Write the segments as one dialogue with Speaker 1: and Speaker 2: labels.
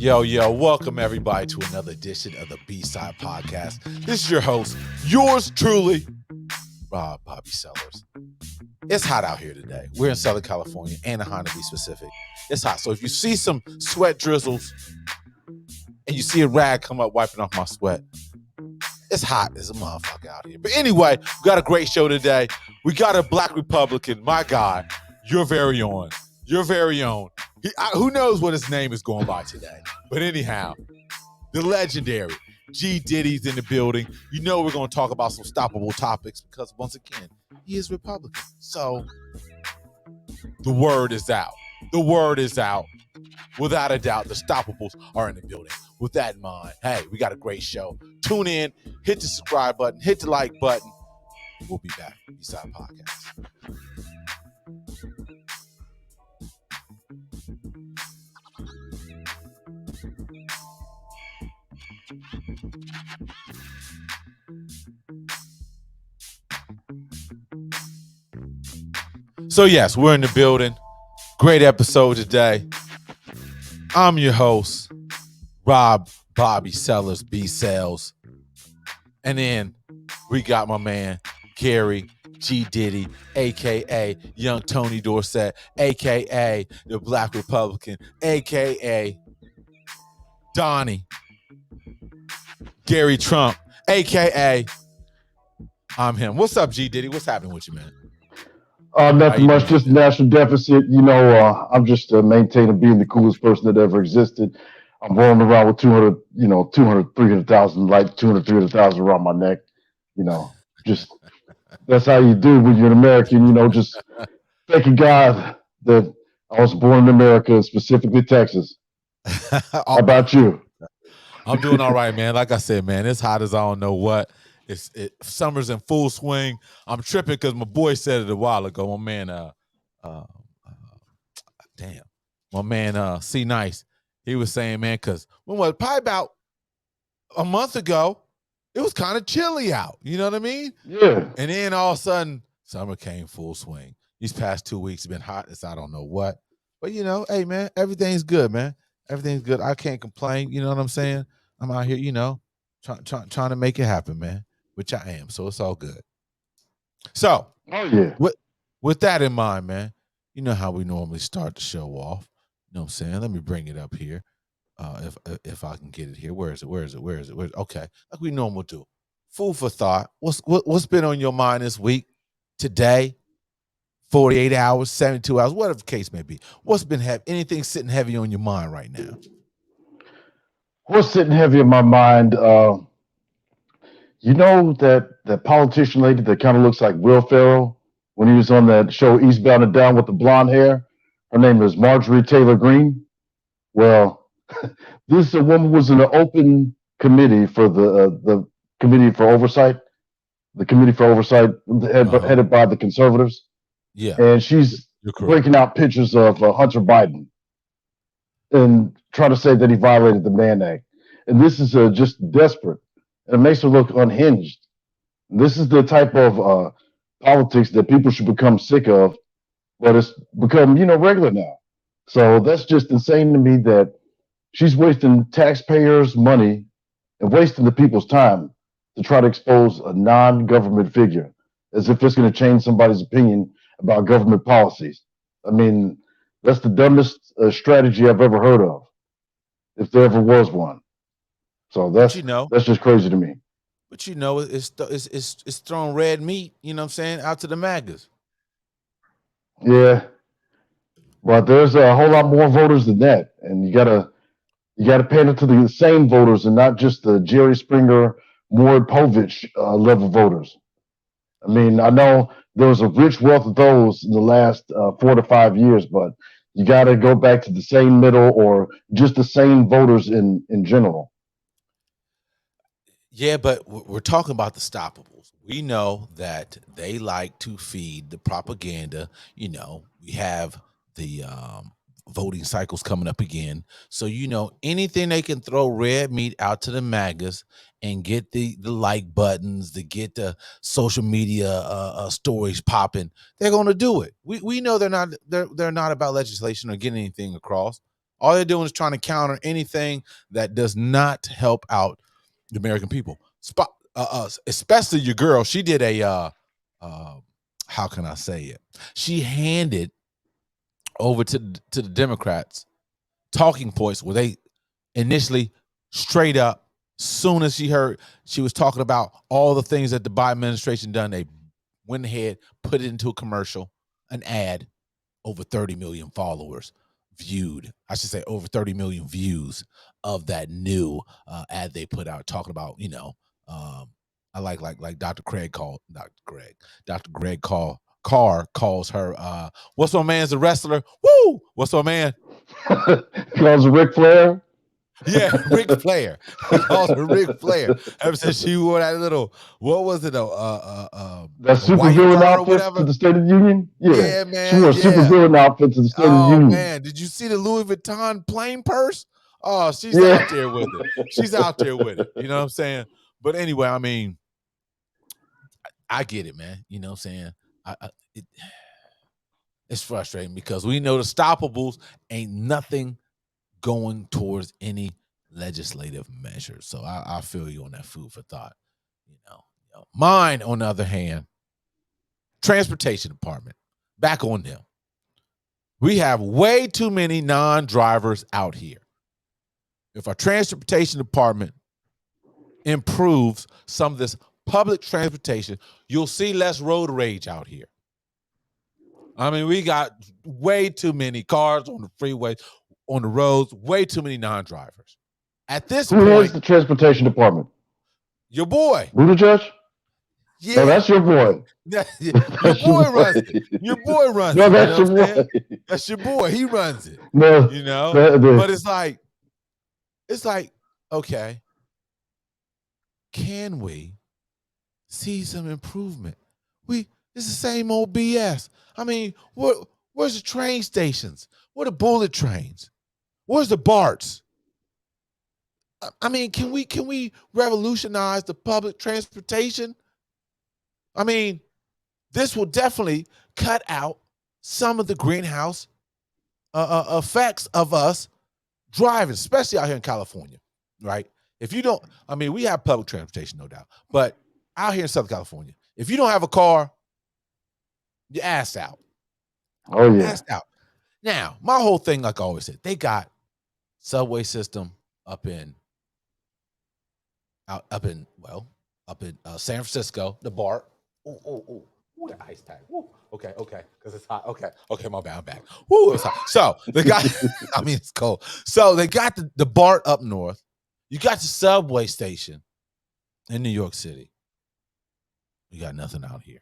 Speaker 1: Yo, welcome everybody to another edition of the B-Side Podcast. This is your host, yours truly, Rob Bobby Sellers. It's hot out here today. We're in Southern California, Anaheim to be specific. It's hot. So if you see some sweat drizzles and you see a rag come up wiping off my sweat, it's hot as a motherfucker out here. But anyway, we got a great show today. We got a Black Republican, my guy, your very own. Who knows what his name is going by today? But anyhow, the legendary G Diddy's in the building. You know we're going to talk about some stoppable topics because, once again, he is Republican. So the word is out. Without a doubt, the stoppables are in the building. With that in mind, hey, we got a great show. Tune in, hit the subscribe button, hit the like button. We'll be back. B-Side Podcast. So yes, we're in the building. Great episode today. I'm your host, Rob Bobby Sellers, B Sales. And then we got my man, Gary G Diddy, a.k.a. Young Tony Dorsett, a.k.a. the Black Republican, a.k.a. Donnie, Gary Trump, a.k.a. I'm him. What's up, G Diddy? What's happening with you, man?
Speaker 2: Nothing much, just national deficit. I'm just maintaining being the coolest person that ever existed. I'm rolling around with 200, 300,000, like 200, 300,000 around my neck. Just that's how you do when you're an American, just thanking God that I was born in America, specifically Texas. How about you?
Speaker 1: I'm doing all right, man. Like I said, man, it's hot as I don't know what. Summer's in full swing. I'm tripping because my boy said it a while ago. My man, C Nice. He was saying, man, because probably about a month ago, it was kind of chilly out. You know what I mean?
Speaker 2: Yeah.
Speaker 1: And then all of a sudden, summer came full swing. These past 2 weeks have been hot as I don't know what. But hey, man, everything's good, man. Everything's good. I can't complain. You know what I'm saying? I'm out here, trying to make it happen, man. Which I am, so it's all good. So, with that in mind, man, you know how we normally start the show off. You know what I'm saying? Let me bring it up here. If I can get it here. Where is it? Okay, like we normally do. Food for thought. What's been on your mind this week, today, 48 hours, 72 hours, whatever the case may be? What's been anything sitting heavy on your mind right now?
Speaker 2: What's sitting heavy in my mind? That politician lady that kind of looks like Will Ferrell when he was on that show Eastbound and Down with the blonde hair? Her name is Marjorie Taylor Greene. Well, this woman was in an open committee for the committee for oversight, headed by the conservatives.
Speaker 1: Yeah,
Speaker 2: and she's breaking out pictures of Hunter Biden and trying to say that he violated the Mann Act. And this is just desperate. And it makes her look unhinged. This is the type of politics that people should become sick of, but it's become, regular now. So that's just insane to me that she's wasting taxpayers' money and wasting the people's time to try to expose a non-government figure as if it's going to change somebody's opinion about government policies. I mean, that's the dumbest strategy I've ever heard of, if there ever was one. So that's just crazy to me.
Speaker 1: But it's throwing red meat, you know what I'm saying, out to the MAGAs.
Speaker 2: Yeah. But there's a whole lot more voters than that. And you gotta pander to the same voters and not just the Jerry Springer, Maury Povich level voters. I mean, I know there was a rich wealth of those in the last 4 to 5 years, but you got to go back to the same middle or just the same voters in general.
Speaker 1: Yeah, but we're talking about the stoppables. We know that they like to feed the propaganda. We have the voting cycle's coming up again. So, anything they can throw red meat out to the MAGAs and get the like buttons, to get the social media stories popping, they're going to do it. We know they're not about legislation or getting anything across. All they're doing is trying to counter anything that does not help out the American people. Especially your girl. She did a how can I say it? She handed over to the Democrats talking points where they initially straight up, soon as she heard she was talking about all the things that the Biden administration done, they went ahead, put it into a commercial, an ad, over 30 million followers viewed. I should say over 30 million views of that new ad they put out talking about, I like Dr. Greg Carr calls her, what's my man's a wrestler? Woo! What's my man?
Speaker 2: Calls Ric Flair?
Speaker 1: Yeah, Ric Flair. He calls her Ric Flair. Ever since she wore that little, what was it?
Speaker 2: That super villain outfit to the State of the Union?
Speaker 1: Yeah, man.
Speaker 2: She wore a super villain outfit to the State of the Union. Oh,
Speaker 1: man. Did you see the Louis Vuitton plane purse? Oh, she's out there with it. She's out there with it. You know what I'm saying? But anyway, I mean, I get it, man. You know what I'm saying? It's frustrating because we know the stoppables ain't nothing going towards any legislative measures. So I feel you on that food for thought. Mine, on the other hand, transportation department, back on them. We have way too many non-drivers out here. If our transportation department improves some of this public transportation, you'll see less road rage out here. I mean, we got way too many cars on the freeway, on the roads, way too many non-drivers. At this point,
Speaker 2: who is the transportation department?
Speaker 1: Your boy.
Speaker 2: Buttigieg?
Speaker 1: Yeah.
Speaker 2: No, that's your boy.
Speaker 1: Your boy runs it. Your boy runs it.
Speaker 2: No, that's your boy.
Speaker 1: That's your boy. He runs it.
Speaker 2: No,
Speaker 1: but it's like, okay, can we see some improvement? It's the same old BS. I mean, where's the train stations? Where the bullet trains? Where's the BARTs? I mean, can we revolutionize the public transportation? I mean, this will definitely cut out some of the greenhouse effects of us driving, especially out here in California, right? If you don't, I mean, we have public transportation, no doubt, but out here in Southern California, if you don't have a car, you're assed out.
Speaker 2: Oh, yeah.
Speaker 1: Assed out. Now, my whole thing, like I always said, they got subway system up in San Francisco, the BART. Ooh, the ice pack. Okay, because it's hot. Okay, my bad, I'm back. It's hot. So they got, I mean, it's cold. So they got the BART up north. You got the subway station in New York City. We got nothing out here.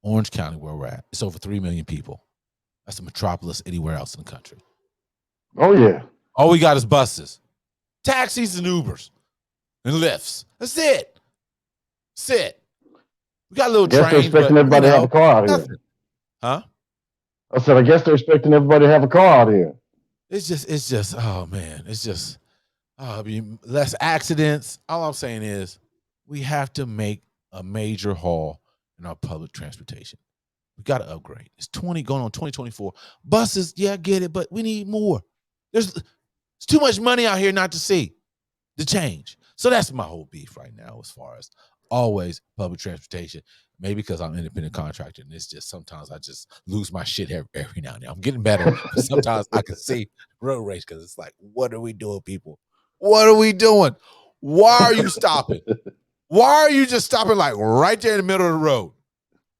Speaker 1: Orange County, where we're at, it's over 3 million people. That's the metropolis anywhere else in the country.
Speaker 2: Oh, yeah.
Speaker 1: All we got is buses, taxis, and Ubers, and Lyfts. That's it. We got a little train.
Speaker 2: They're expecting everybody to have a car out here.
Speaker 1: Huh?
Speaker 2: I said, I guess they're expecting everybody to have a car out here.
Speaker 1: It's just, oh, man. It's just, less accidents. All I'm saying is we have to make a major haul in our public transportation. We got to upgrade. It's going on 2024. Buses, yeah, I get it, but we need more. There's too much money out here not to see the change. So that's my whole beef right now as far as always public transportation. Maybe because I'm an independent contractor and it's just sometimes I just lose my shit every now and then. I'm getting better, but sometimes I can see road rage because it's like, what are we doing, people? What are we doing? Why are you stopping? Why are you just stopping like right there in the middle of the road?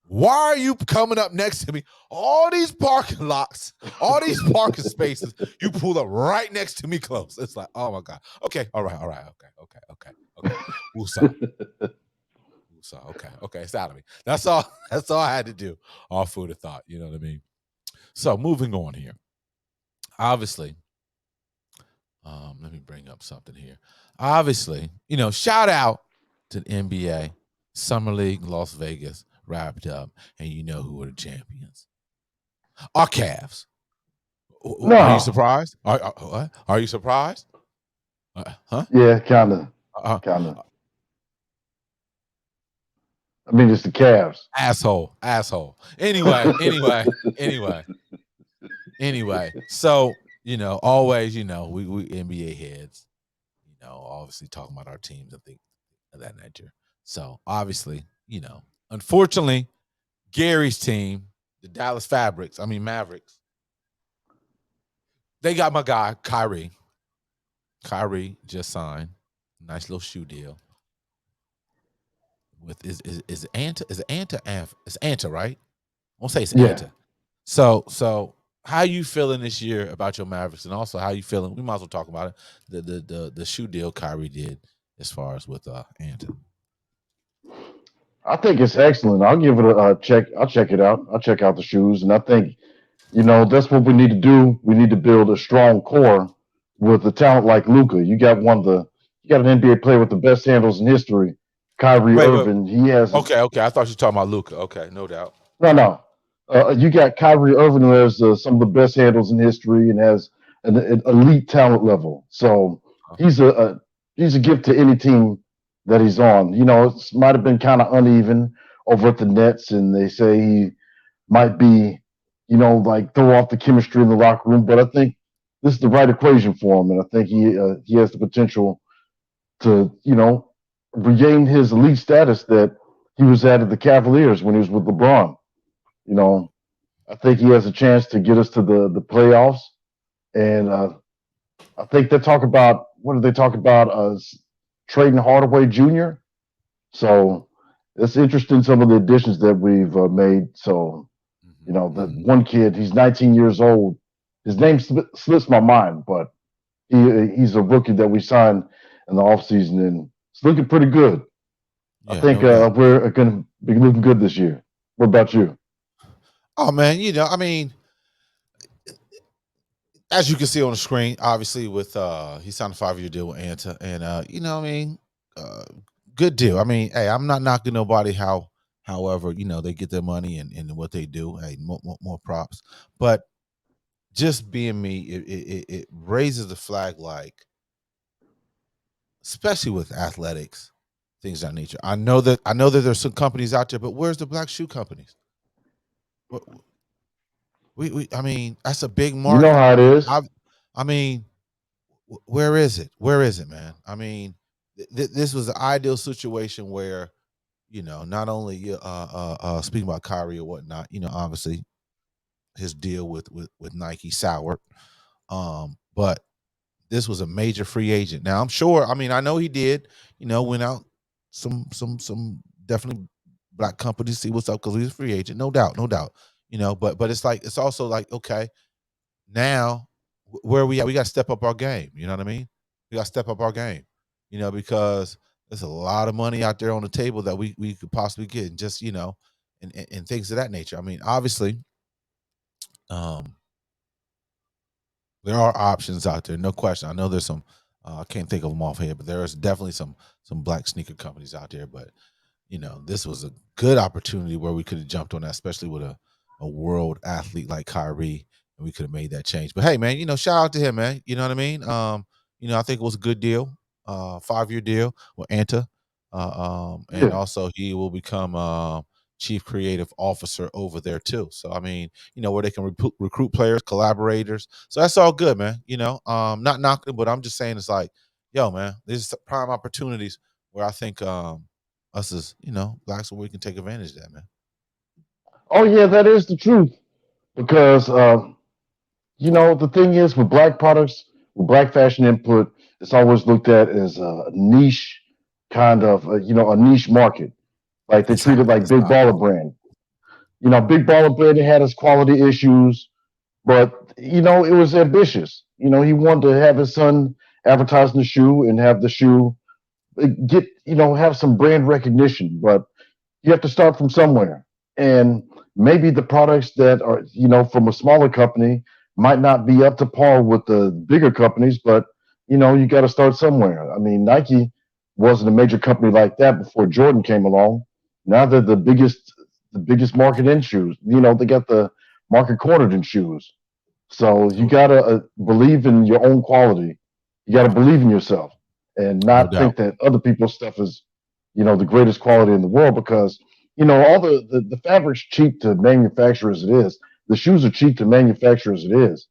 Speaker 1: Why are you coming up next to me? All these parking lots, all these parking spaces, you pull up right next to me close. It's like, oh my God. Okay, all right, okay. Okay, it's out of me. That's all I had to do. All food of thought, you know what I mean? So moving on here. Obviously, let me bring up something here. Obviously, shout out to the NBA, Summer League, Las Vegas, wrapped up, and you know who are the champions. Our Cavs. Are you
Speaker 2: No,
Speaker 1: surprised? Are you surprised? Huh?
Speaker 2: yeah, kind of,
Speaker 1: Uh,
Speaker 2: kind of. I mean, it's the Cavs.
Speaker 1: asshole. Anyway. So always, we NBA heads, obviously talking about our teams and things of that nature. So obviously, unfortunately, Gary's team, the Dallas Mavericks, they got my guy Kyrie. Kyrie just signed, nice little shoe deal with is Anta is it Anta it's Anta, right? I won't say it's
Speaker 2: Yeah.
Speaker 1: Anta. So how you feeling this year about your Mavericks, and also how you feeling? We might as well talk about it. The shoe deal Kyrie did as far as with Anta.
Speaker 2: I think it's excellent. I'll give it a check. I'll check it out. I'll check out the shoes, and I think that's what we need to do. We need to build a strong core with a talent like Luca. You got an NBA player with the best handles in history, Kyrie
Speaker 1: Wait.
Speaker 2: Irving. He has
Speaker 1: Okay. I thought you were talking about Luca. Okay, no doubt.
Speaker 2: no. You got Kyrie Irving who has some of the best handles in history and has an elite talent level. So he's he's a gift to any team that he's on. It might have been kind of uneven over at the Nets, and they say he might be, like throw off the chemistry in the locker room. But I think this is the right equation for him, and I think he has the potential to, regain his elite status that he was at the Cavaliers when he was with LeBron. I think he has a chance to get us to the playoffs, and I think they talk about what do they talk about? Trading Hardaway Jr. So it's interesting some of the additions that we've made. So the one kid, he's 19 years old. His name slips my mind, but he's a rookie that we signed in the offseason, and it's looking pretty good.
Speaker 1: Yeah,
Speaker 2: I think we're going to be looking good this year. What about you?
Speaker 1: Oh man, as you can see on the screen, obviously with he signed a 5-year deal with Anta, and good deal. I mean, hey, I'm not knocking nobody however, they get their money and what they do. Hey, more props. But just being me, it raises the flag, like, especially with athletics, things of that nature. I know that there's some companies out there, but where's the black shoe companies? I mean, that's a big market.
Speaker 2: You know how it is.
Speaker 1: I mean, where is it? Where is it, man? I mean, this was the ideal situation where, not only speaking about Kyrie or whatnot, obviously his deal with Nike soured, but this was a major free agent. Now I'm sure. I mean, I know he did. Went out some definitely black companies see what's up because he's a free agent, no doubt. But it's like it's also like, okay, now where we at? We got to step up our game. You know what I mean? We got to step up our game. Because there's a lot of money out there on the table that we could possibly get, and just and things of that nature. I mean, obviously, there are options out there, no question. I know there's some. I can't think of them off here, but there is definitely some black sneaker companies out there. But this was a good opportunity where we could have jumped on that, especially with a world athlete like Kyrie, and we could have made that change. But hey, man, shout out to him, man. You know what I mean? I think it was a good deal, 5-year deal with Anta, and also he will become chief creative officer over there too. So I mean, where they can recruit players, collaborators. So that's all good, man. Not knocking, but I'm just saying it's like, yo, man, there's prime opportunities where I think us as blacks, where we can take advantage of that, man.
Speaker 2: Oh yeah, that is the truth. Because the thing is with black products, with black fashion input, it's always looked at as a niche kind of a niche market. Like they treat it like Big Baller Brand. Big Baller Brand had its quality issues, but it was ambitious. He wanted to have his son advertise the shoe and have the shoe get have some brand recognition, but you have to start from somewhere. And maybe the products that are from a smaller company might not be up to par with the bigger companies, but you got to start somewhere. I mean, Nike wasn't a major company like that before Jordan came along. Now they're the biggest market in shoes. They got the market cornered in shoes. So you gotta believe in your own quality. You gotta believe in yourself, and
Speaker 1: No
Speaker 2: not
Speaker 1: doubt.
Speaker 2: think that other people's stuff is, the greatest quality in the world. Because all the fabric's cheap to manufacture as it is. The shoes are cheap to manufacture as it is.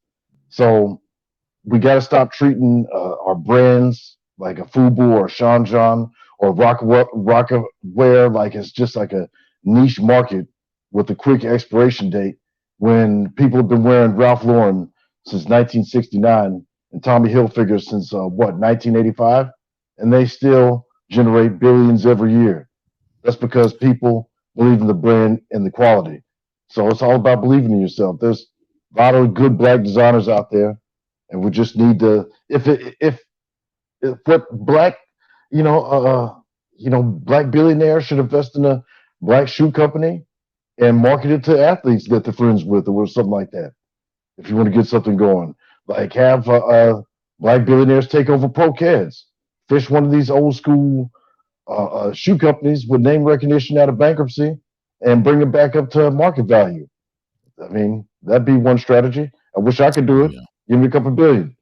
Speaker 2: So we got to stop treating our brands like a Fubu or Sean John or Rockaware like it's just like a niche market with a quick expiration date when people have been wearing Ralph Lauren since 1969 and Tommy Hilfiger since 1985, and they still generate billions every year. That's because people believe in the brand and the quality. So it's all about believing in yourself. There's a lot of good black designers out there, and we just need to if what black black billionaires should invest in a black shoe company and market it to athletes that they're friends with or something like that. If you want to get something going, like have black billionaires take over pro kids, fish one of these old school shoe companies with name recognition out of bankruptcy and bring it back up to market value. I mean, that'd be one strategy. I wish I could do it.
Speaker 1: Yeah.
Speaker 2: Give me a couple billion.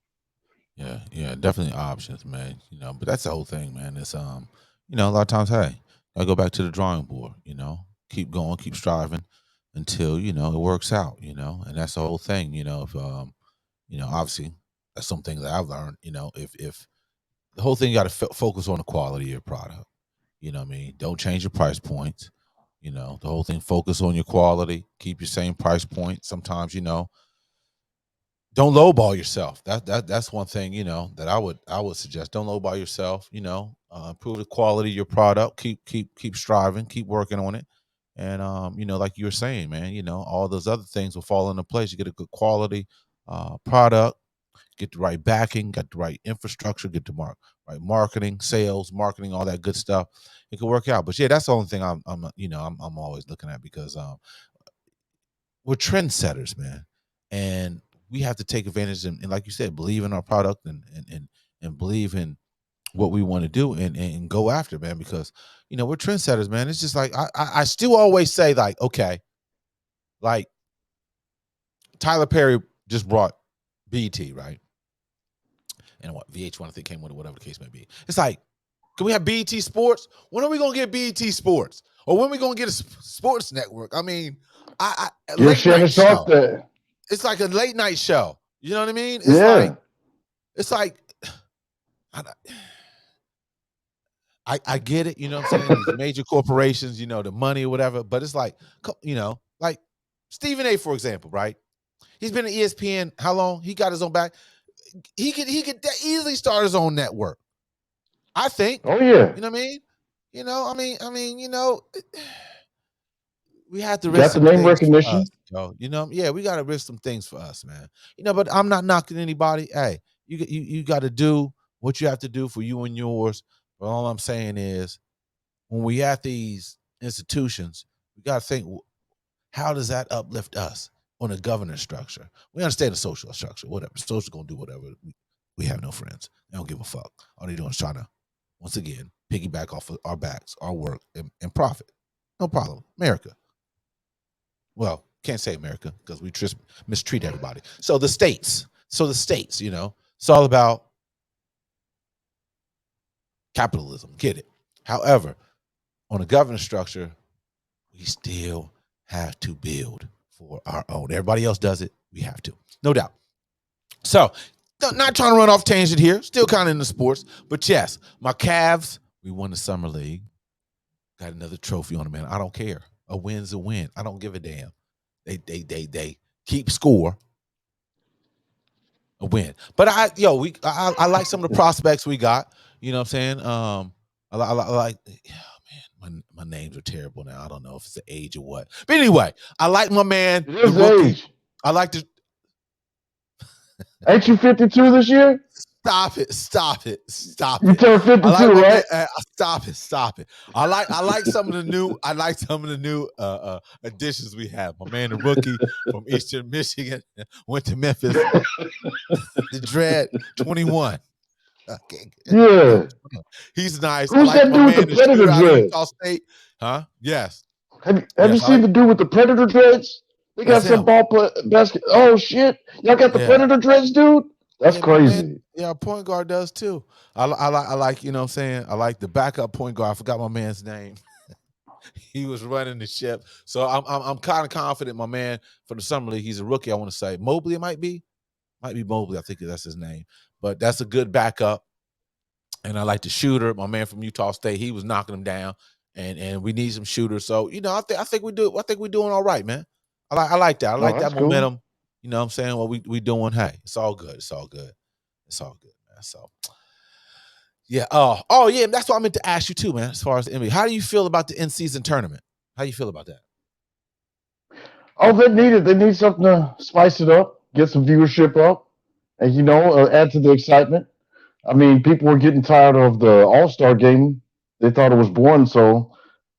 Speaker 1: Yeah, definitely options, man. But that's the whole thing, man. It's a lot of times, hey, I go back to the drawing board. Keep going, keep striving until it works out. And that's the whole thing. If obviously that's something that I've learned. If the whole thing, you got to focus on the quality of your product. You know what I mean? Don't change your price points. The whole thing, focus on your quality. Keep your same price point. Sometimes, don't lowball yourself. That's one thing that I would suggest. Don't lowball yourself. Improve the quality of your product. Keep striving. Keep working on it. And like you were saying, man, all those other things will fall into place. You get a good quality product, get the right backing, got the right infrastructure, get the right marketing, sales, marketing, all that good stuff. It could work out. But yeah, that's the only thing I'm always looking at because we're trendsetters, man, and we have to take advantage and like you said, believe in our product and believe in what we want to do and go after, man, because we're trendsetters, man. It's just like I still always say, like, okay, like Tyler Perry just brought BET, right? And what VH1 I think came with it, whatever the case may be. It's like, can we have BET Sports? When are we gonna get BET Sports? Or when are we gonna get a sports network? I mean, late night show. It's like a late night show. You know what I mean? It's like I get it, you know what I'm saying? These major corporations, the money or whatever, but it's like, like Stephen A, for example, right? He's been at ESPN how long? He got his own back. He could easily start his own network. I think.
Speaker 2: Oh yeah.
Speaker 1: You know what I mean? We have to risk some
Speaker 2: name
Speaker 1: things
Speaker 2: recognition.
Speaker 1: for us, yeah, we got to risk some things for us, man. But I'm not knocking anybody. Hey, you got to do what you have to do for you and yours. But all I'm saying is, when we at these institutions, we got to think, how does that uplift us on a governance structure? We understand the social structure, whatever. Social gonna do whatever. We have no friends. They don't give a fuck. All they doing is trying to, once again, piggyback off of our backs, our work, and profit. No problem. America. Well, can't say America because we mistreat everybody. So the states, it's all about capitalism. Get it? However, on a governance structure, we still have to build for our own. Everybody else does it. We have to, no doubt. So, not trying to run off tangent here. Still kind of in the sports, but yes, my Cavs. We won the summer league. Got another trophy on it, man. I don't care. A win's a win. I don't give a damn. They keep score. A win. But I like some of the prospects we got. You know what I'm saying? I like. My names are terrible now. I don't know if it's the age or what. But anyway, I like my man.
Speaker 2: It is the age.
Speaker 1: I like to.
Speaker 2: Ain't you 52 this year?
Speaker 1: Stop it!
Speaker 2: You turned 52, right?
Speaker 1: Stop it! I like some of the new. I like some of the new additions we have. My man, the rookie from Eastern Michigan, went to Memphis. The Dread 21. Okay.
Speaker 2: Yeah,
Speaker 1: he's nice.
Speaker 2: Who's that dude with the Predator dreads?
Speaker 1: Utah State, huh? Yes.
Speaker 2: Have you seen the dude with the Predator dreads? They got
Speaker 1: That's
Speaker 2: some
Speaker 1: him.
Speaker 2: ball play basket. Oh shit! Y'all got the
Speaker 1: Yeah.
Speaker 2: Predator dreads, dude. That's
Speaker 1: Yeah, my man.
Speaker 2: crazy.
Speaker 1: Yeah, our point guard does too. I like, you know what I'm saying? I like the backup point guard. I forgot my man's name. He was running the ship. So I'm kind of confident my man for the summer league. He's a rookie, I want to say. Mobley, it might be. Might be Mobley. I think that's his name. But that's a good backup. And I like the shooter. My man from Utah State, he was knocking them down. And we need some shooters. So, you know, I think we're doing all right, man. I like that. I
Speaker 2: Oh,
Speaker 1: like that
Speaker 2: that's cool.
Speaker 1: momentum. You know what I'm saying? What we doing, hey, it's all good. It's all good. It's all good, man. So yeah. Oh yeah, that's what I meant to ask you too, man. As far as the NBA. How do you feel about the in-season tournament? How do you feel about that?
Speaker 2: Oh, they need it. They need something to spice it up, get some viewership up, and add to the excitement. I mean, people were getting tired of the All Star game. They thought it was boring, so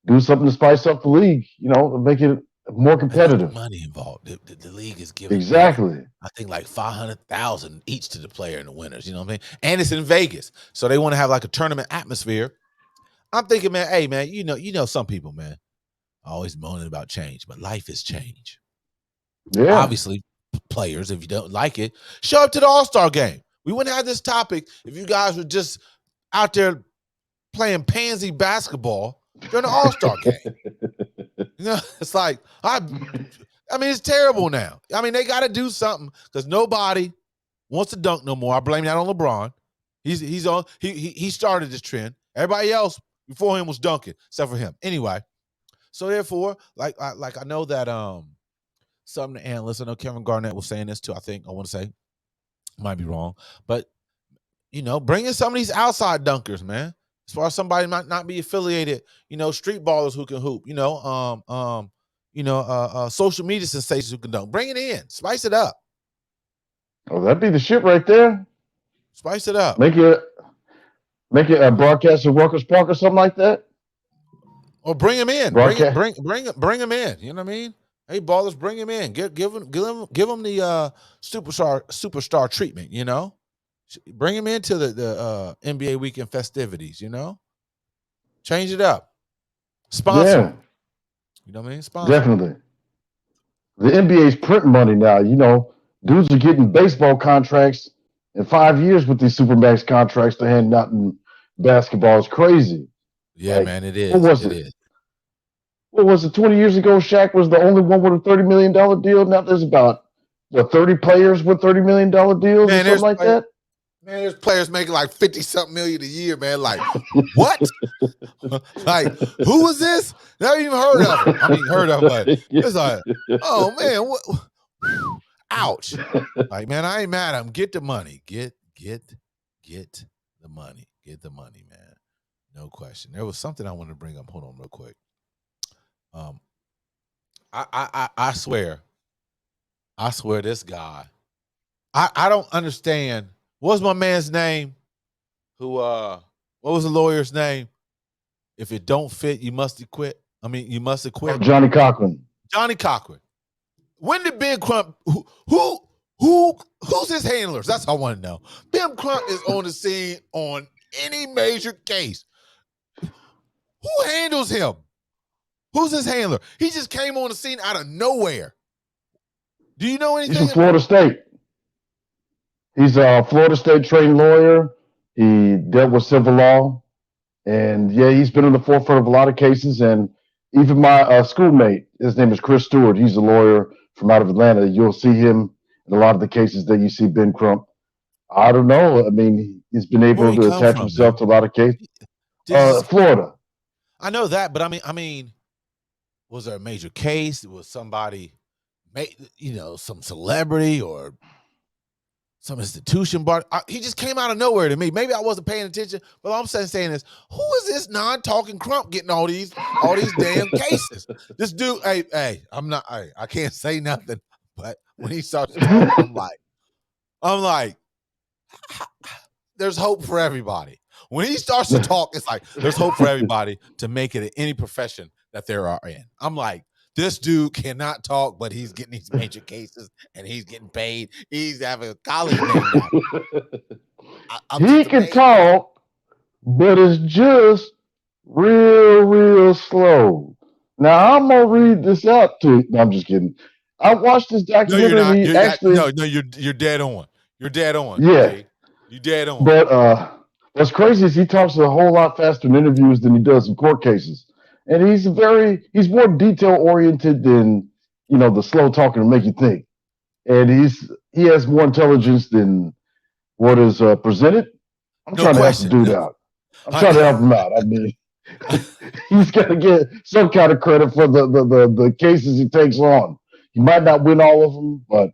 Speaker 2: do something to spice up the league. Make it more
Speaker 1: Man, look at the
Speaker 2: competitive.
Speaker 1: money involved. The league is giving like
Speaker 2: Exactly.
Speaker 1: I think like 500,000 each to the player and the winners. You know what I mean? And it's in Vegas, so they want to have like a tournament atmosphere. I'm thinking, man, hey, man, some people, man, always moaning about change, but life is change.
Speaker 2: Yeah.
Speaker 1: Obviously, players, if you don't like it, show up to the All-Star game. We wouldn't have this topic if you guys were just out there playing pansy basketball during the All-Star game. It's like I mean, it's terrible now. I mean, they got to do something because nobody wants to dunk no more. I blame that on LeBron. He started this trend. Everybody else before him was dunking, except for him. Anyway, so therefore, like I know that some of the analysts, I know Kevin Garnett was saying this too. I want to say, might be wrong, but bring in some of these outside dunkers, man. As far as somebody might not be affiliated, street ballers who can hoop, social media sensations who can dunk. Bring it in, spice it up.
Speaker 2: Oh, that'd be the shit right there.
Speaker 1: Spice it up.
Speaker 2: Make it a broadcast of Rucker Park or something like that.
Speaker 1: Or bring him in. Bring him in. You know what I mean? Hey, ballers, bring him in. Give him the superstar treatment. Bring him into the NBA weekend festivities. Change it up. Sponsor.
Speaker 2: Yeah.
Speaker 1: You know what I mean? Sponsor.
Speaker 2: Definitely. The NBA's printing money now. Dudes are getting baseball contracts in 5 years with these Supermax contracts they're handing out in basketball. It's crazy.
Speaker 1: Yeah, man, it is.
Speaker 2: What was it? What was it? 20 years ago, Shaq was the only one with a $30 million deal. Now there's about 30 players with $30 million deals or something like that.
Speaker 1: Man, there's players making like 50-something million a year, man. Like, what? Like, who was this? Never even heard of him. I mean, heard of him, but it's like, oh, man, what? Ouch. Like, man, I ain't mad at him. Get the money. Get the money. Get the money, man. No question. There was something I wanted to bring up. Hold on real quick. I swear this guy, I don't understand. What's my man's name? What was the lawyer's name? If it don't fit, you must acquit. You must acquit.
Speaker 2: Johnny Cochran.
Speaker 1: When did Ben Crump, who's his handlers? That's all I want to know. Ben Crump is on the scene on any major case. Who handles him? Who's his handler? He just came on the scene out of nowhere. Do you know anything?
Speaker 2: He's from Florida State. He's a Florida State trained lawyer. He dealt with civil law. And yeah, he's been in the forefront of a lot of cases. And even my schoolmate, his name is Chris Stewart. He's a lawyer from out of Atlanta. You'll see him in a lot of the cases that you see Ben Crump. I don't know. I mean, he's been able to attach himself to a lot of cases. Florida.
Speaker 1: I know that, but I mean, was there a major case? Was somebody, some celebrity or some institution? But he just came out of nowhere to me. Maybe I wasn't paying attention, but all I'm saying is, who is this non-talking Crump getting all these damn cases? This dude, hey, I can't say nothing, but when he starts talking, I'm like, there's hope for everybody. When he starts to talk, it's like there's hope for everybody to make it in any profession that they are in. I'm like, this dude cannot talk, but he's getting these major cases and he's getting paid. He's having a college name now.
Speaker 2: He can talk, but it's just real slow. Now I'm gonna read this out to you. No, I'm just kidding. I watched this
Speaker 1: No, you're not.
Speaker 2: documentary. Actually,
Speaker 1: You're dead on. You're dead on.
Speaker 2: yeah.
Speaker 1: You dead on.
Speaker 2: But what's crazy is he talks a whole lot faster in interviews than he does in court cases, and he's more detail oriented than the slow talking to make you think, and he has more intelligence than what is presented. I'm trying to help the dude out. I'm trying to help him out. I mean, he's got to get some kind of credit for the cases he takes on. He might not win all of them, but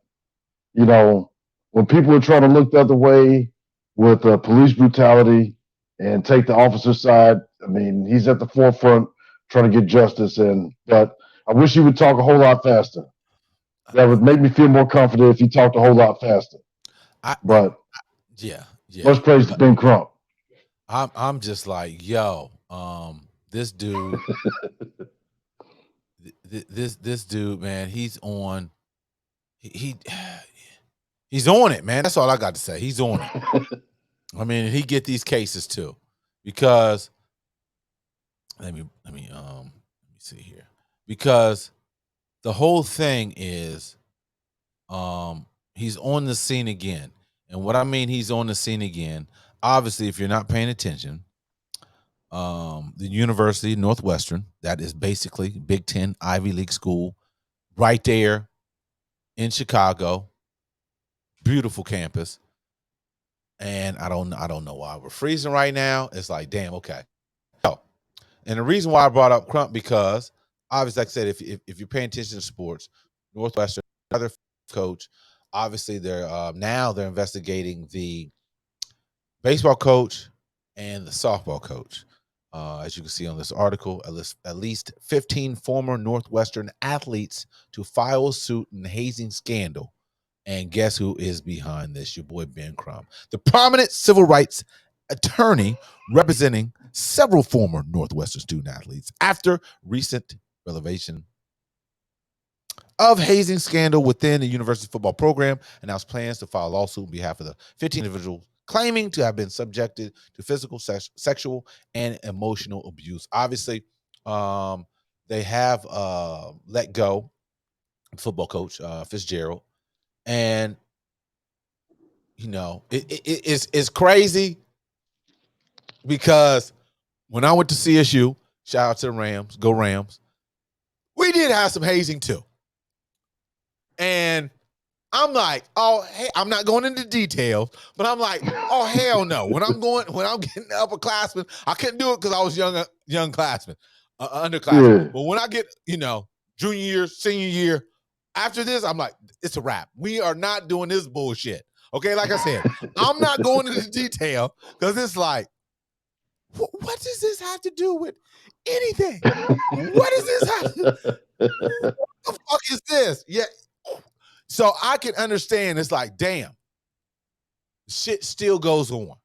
Speaker 2: when people are trying to look the other way with police brutality and take the officer's side, I mean, he's at the forefront trying to get justice. But I wish he would talk a whole lot faster. That would make me feel more confident if he talked a whole lot faster.
Speaker 1: Yeah.
Speaker 2: Much praise to Ben Crump.
Speaker 1: I'm just like, yo, this dude, this dude, man, he's on it, man. That's all I got to say. He's on it. I mean, he get these cases too, because let me see here, because the whole thing is, he's on the scene again. And what I mean, he's on the scene again. Obviously, if you're not paying attention, the University Northwestern, that is basically Big Ten Ivy League school, right there in Chicago, beautiful campus. And I don't know why we're freezing right now. It's like, damn, okay. So, and the reason why I brought up Crump, because obviously, like I said, if you're paying attention to sports, Northwestern, another coach, obviously they're investigating the baseball coach and the softball coach. As you can see on this article, at least 15 former Northwestern athletes to file a suit in the hazing scandal. And guess who is behind this? Your boy Ben Crump, the prominent civil rights attorney representing several former Northwestern student athletes after recent revelation of hazing scandal within the university football program, announced plans to file a lawsuit on behalf of the 15 individuals claiming to have been subjected to physical, sexual, and emotional abuse. Obviously, they have let go football coach Fitzgerald, and it's crazy because when I went to CSU, shout out to the Rams, go Rams, we did have some hazing too. And I'm like, oh, hey, I'm not going into details, but I'm like, oh, hell no. When I'm getting upperclassmen, I couldn't do it because I was young classman, underclassman. Yeah. But when I get, junior year, senior year, after this, I'm like, it's a wrap. We are not doing this bullshit. Okay, like I said, I'm not going into detail because it's like, what does this have to do with anything? What does this have to do? What the fuck is this? Yeah. So I can understand. It's like, damn, shit still goes on.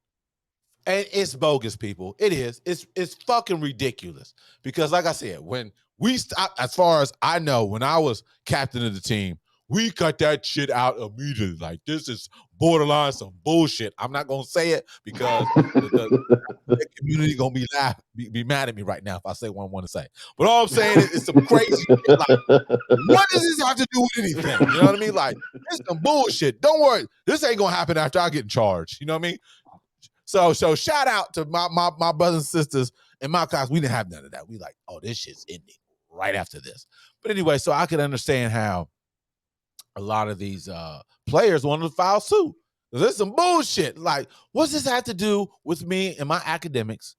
Speaker 1: And it's bogus, people. It is. It's fucking ridiculous. Because like I said, when we as far as I know, when I was captain of the team, we cut that shit out immediately. Like, this is borderline some bullshit. I'm not gonna say it because the community gonna be mad at me right now if I say what I want to say. But all I'm saying is it's some crazy shit. Like, what does this have to do with anything? You know what I mean? Like, it's some bullshit. Don't worry, this ain't gonna happen after I get in charge. You know what I mean? So shout out to my brothers and sisters in my class. We didn't have none of that. We like, oh, this shit's ending right after this. But anyway, so I could understand how a lot of these players wanted to file suit. There's some bullshit. Like, what's this have to do with me and my academics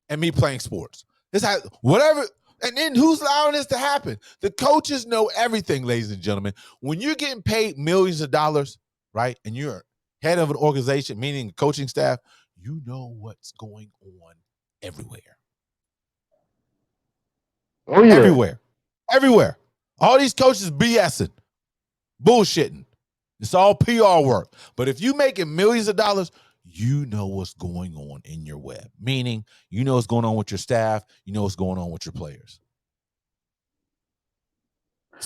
Speaker 1: and me playing sports? This has whatever. And then who's allowing this to happen? The coaches know everything, ladies and gentlemen. When you're getting paid millions of dollars, right, and you're head of an organization, meaning coaching staff, you know what's going on everywhere.
Speaker 2: Oh, yeah.
Speaker 1: Everywhere. All these coaches BSing, bullshitting. It's all PR work. But if you making millions of dollars, you know what's going on in your web. Meaning, you know what's going on with your staff. You know what's going on with your players.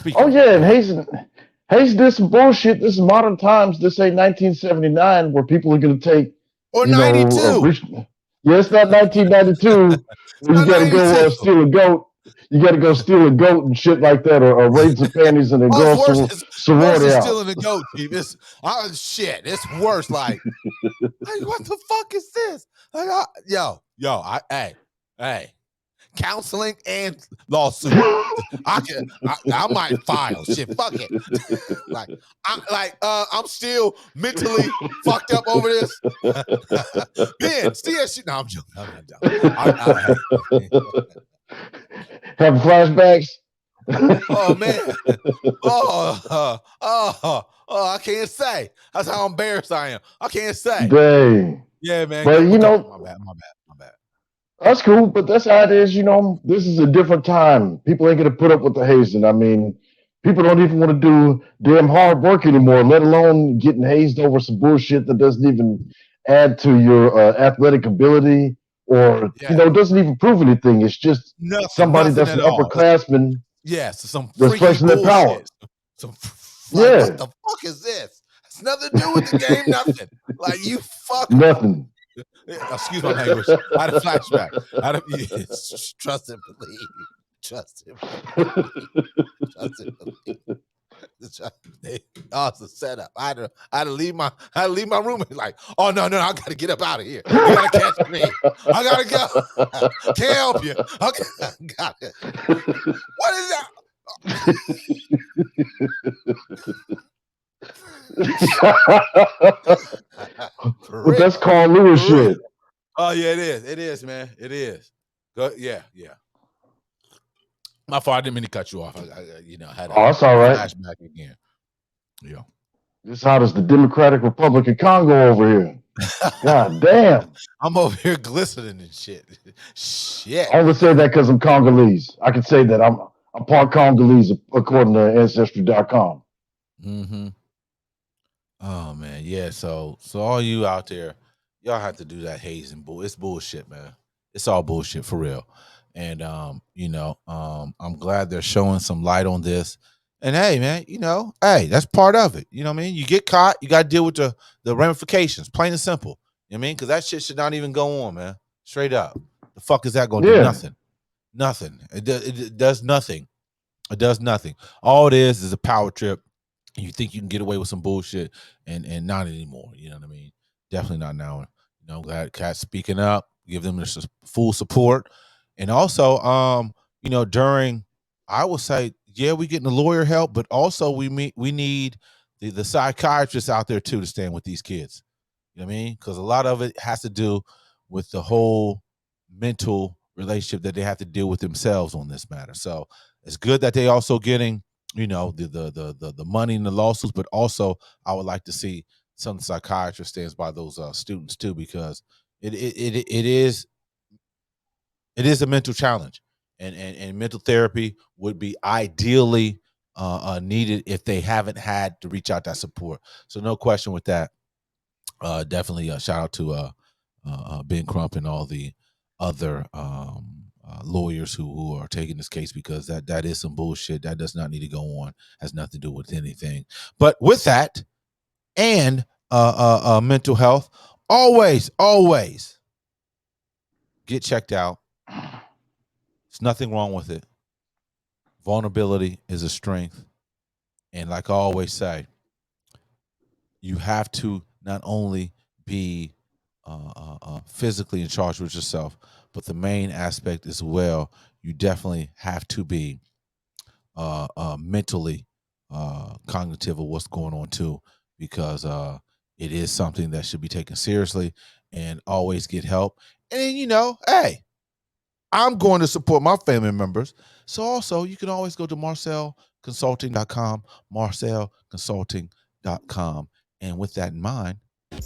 Speaker 2: And Hayes did some bullshit. This is modern times. This ain't 1979 where people are going to take.
Speaker 1: Or 92.
Speaker 2: It's not 1992. You got to go steal a goat You got to go steal a goat and shit like that, or raid some panties in a girl's
Speaker 1: It's worse
Speaker 2: sorority
Speaker 1: than
Speaker 2: house.
Speaker 1: stealing a goat, Chief. Shit. It's worse. Like what the fuck is this? Like, hey. Counseling and lawsuit. I might file shit. Fuck it. I'm still mentally fucked up over this. Ben, see that shit. No, I'm joking. I'm not joking.
Speaker 2: Have flashbacks.
Speaker 1: Oh man. I can't say. That's how embarrassed I am. I can't say.
Speaker 2: Dang.
Speaker 1: Yeah, man.
Speaker 2: But you know,
Speaker 1: my bad.
Speaker 2: That's cool, but that's how it is. You know, this is a different time. People ain't gonna put up with the hazing. I mean, people don't even want to do damn hard work anymore, let alone getting hazed over some bullshit that doesn't even add to your athletic ability, or doesn't even prove anything. It's just somebody that's an upperclassman.
Speaker 1: Yes, some
Speaker 2: that's flexing their power.
Speaker 1: What the fuck is this? It's nothing to do with the game. Nothing. Like you fuck
Speaker 2: nothing.
Speaker 1: Excuse my language. I had a flashback. Trust and believe. Trust and believe. Oh, it's a setup. I had to leave my room and like, oh no, I gotta get up out of here. You gotta catch me. I gotta go. Can't help you. Okay, got it. What is that?
Speaker 2: But that's Carl Lewis shit.
Speaker 1: Oh yeah, it is. It is, man. It is. Yeah. My fault. I didn't mean to cut you off. I had a
Speaker 2: that's all right.
Speaker 1: Flashback again. Yeah.
Speaker 2: This how does the Democratic Republic of Congo over here? God damn.
Speaker 1: I'm over here glistening and shit. Shit.
Speaker 2: I only say that because I'm Congolese. I can say that I'm part Congolese according to Ancestry.com.
Speaker 1: Mm-hmm. Oh man, yeah. So all you out there, y'all have to do that hazing bull. It's bullshit, man. It's all bullshit for real. And I'm glad they're showing some light on this. And hey, man, that's part of it. You know what I mean? You get caught, you got to deal with the ramifications, plain and simple. You know what I mean? Because that shit should not even go on, man. Straight up. The fuck is that going to do? Nothing. It does nothing. It does nothing. All it is a power trip. You think you can get away with some bullshit and not anymore. You know what I mean? Definitely not now. Glad Cat's speaking up, give them this full support. And also, during, I would say, yeah, we're getting the lawyer help, but also we need the psychiatrists out there too to stand with these kids. You know what I mean? Because a lot of it has to do with the whole mental relationship that they have to deal with themselves on this matter. So it's good that they also getting, the money in the lawsuits, but also I would like to see some psychiatrist stands by those students too, because it is a mental challenge, and mental therapy would be ideally needed if they haven't had to reach out that support. So no question with that. Definitely a shout out to Ben Crump and all the other lawyers who are taking this case, because that is some bullshit. That does not need to go on. Has nothing to do with anything. But with that and mental health, always get checked out. There's nothing wrong with it. Vulnerability is a strength. And like I always say, you have to not only be physically in charge with yourself, but the main aspect as well, you definitely have to be mentally cognitive of what's going on too, because it is something that should be taken seriously, and always get help. And hey, I'm going to support my family members. So also you can always go to marcelconsulting.com, marcelconsulting.com. And with that in mind,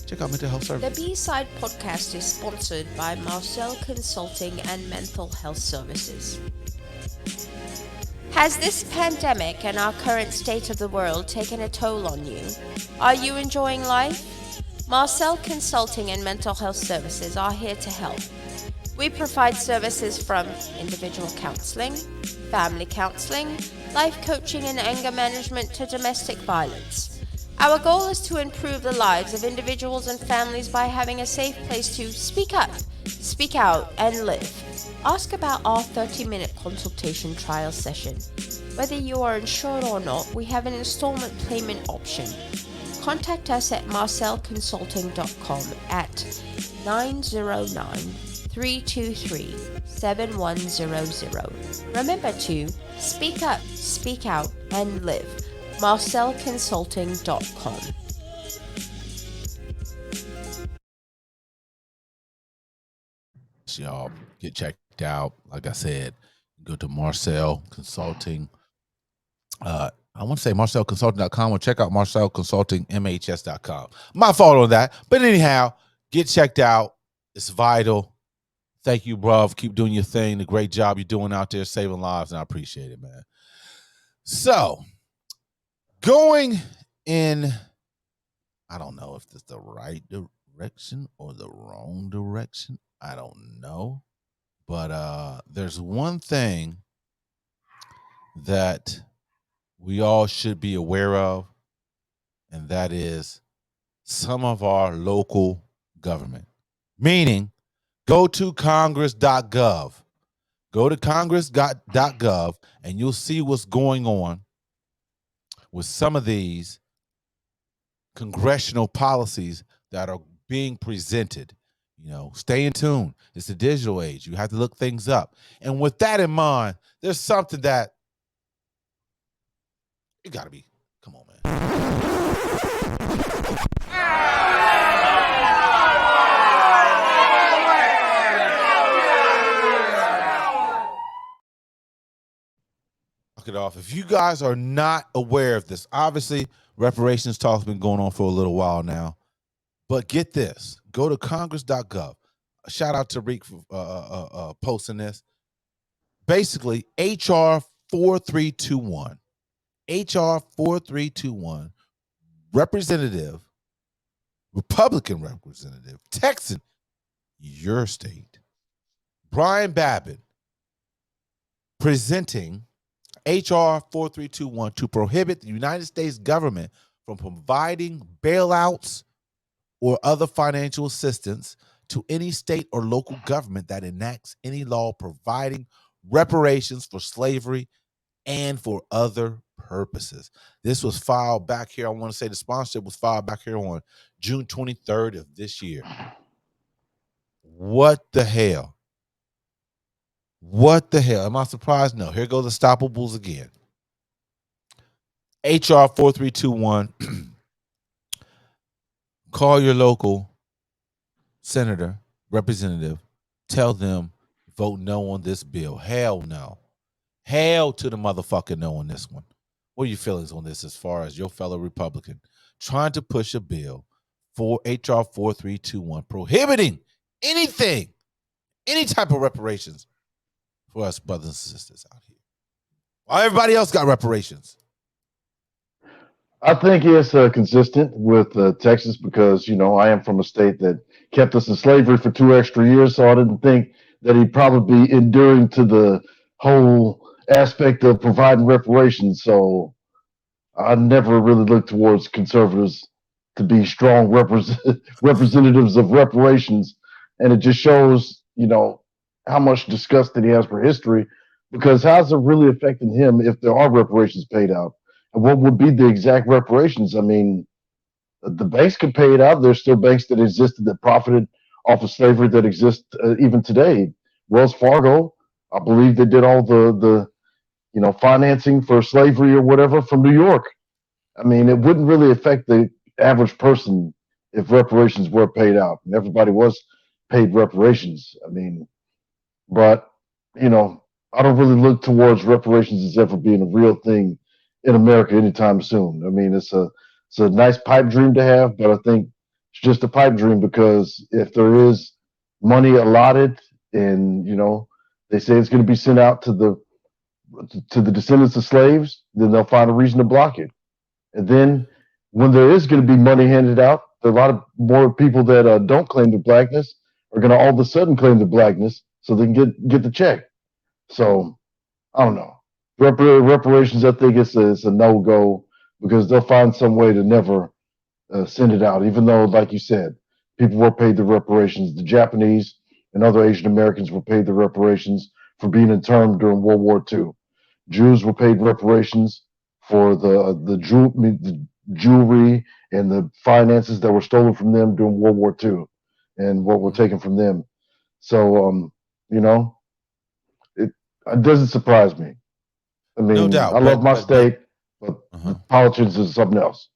Speaker 1: check out Mental Health Services.
Speaker 3: The B-Side podcast is sponsored by Marcel Consulting and Mental Health Services. Has this pandemic and our current state of the world taken a toll on you? Are you enjoying life? Marcel Consulting and Mental Health Services are here to help. We provide services from individual counseling, family counseling, life coaching and anger management to domestic violence. Our goal is to improve the lives of individuals and families by having a safe place to speak up, Speak out and live. Ask about our 30-minute consultation trial session. Whether you are insured or not, we have an installment payment option. Contact us at marcelconsulting.com at 909-323-7100. Remember to speak up, speak out, and live. marcelconsulting.com.
Speaker 1: Y'all get checked out. Like I said, go to Marcel Consulting. I want to say marcelconsulting.com or check out marcelconsultingmhs.com. My fault on that. But anyhow, get checked out. It's vital. Thank you, bruv. Keep doing your thing. The great job you're doing out there saving lives, and I appreciate it, man. So, going in, I don't know if it's the right direction or the wrong direction. I don't know. But there's one thing that we all should be aware of, and that is some of our local government. Meaning, go to congress.gov. Go to congress.gov, and you'll see what's going on with some of these congressional policies that are being presented. You know, stay in tune. It's the digital age. You have to look things up. And with that in mind, there's something that it got to be. Come on, man. Knock it off. If you guys are not aware of this, obviously reparations talk's been going on for a little while now. But get this. Go to congress.gov. Shout out to Reek for posting this. Basically, HR 4321. HR 4321, Republican representative, Texan, your state, Brian Babbitt, presenting HR 4321 to prohibit the United States government from providing bailouts or other financial assistance to any state or local government that enacts any law providing reparations for slavery and for other purposes. This was filed back here. I want to say the sponsorship was filed back here on June 23rd of this year. What the hell? What the hell? Am I surprised? No. Here go the stoppables again. HR 4321. Call your local senator, representative. Tell them vote no on this bill. Hell no. Hell to the motherfucker no on this one. What are your feelings on this as far as your fellow Republican trying to push a bill for HR 4321 prohibiting anything, any type of reparations for us brothers and sisters out here? While everybody else got reparations.
Speaker 2: I think it's consistent with Texas because, you know, I am from a state that kept us in slavery for 2 extra years, so I didn't think that he'd probably be enduring to the whole aspect of providing reparations. So I never really looked towards conservatives to be strong representatives of reparations. And it just shows, you know, how much disgust that he has for history, because how's it really affecting him if there are reparations paid out? And what would be the exact reparations? I mean, the banks can pay it out. There's still banks that existed that profited off of slavery that exist even today. Wells Fargo, I believe they did all the you know, financing for slavery or whatever from New York. I mean, it wouldn't really affect the average person if reparations were paid out. And everybody was paid reparations. I mean, but, you know, I don't really look towards reparations as ever being a real thing in America anytime soon. I mean, it's a nice pipe dream to have, but I think it's just a pipe dream because if there is money allotted and, you know, they say it's going to be sent out to the descendants of slaves, then they'll find a reason to block it. And then when there is going to be money handed out, there are a lot of more people that don't claim their blackness are going to all of a sudden claim their blackness so they can get the check. So I don't know. Reparations, I think it's a no-go because they'll find some way to never send it out, even though, like you said, people were paid the reparations. The Japanese and other Asian Americans were paid the reparations for being interned during World War II. Jews were paid reparations for the jewelry and the finances that were stolen from them during World War II and what were taken from them. So, it doesn't surprise me. I mean,
Speaker 1: No doubt.
Speaker 2: I love my state, but politics is something else.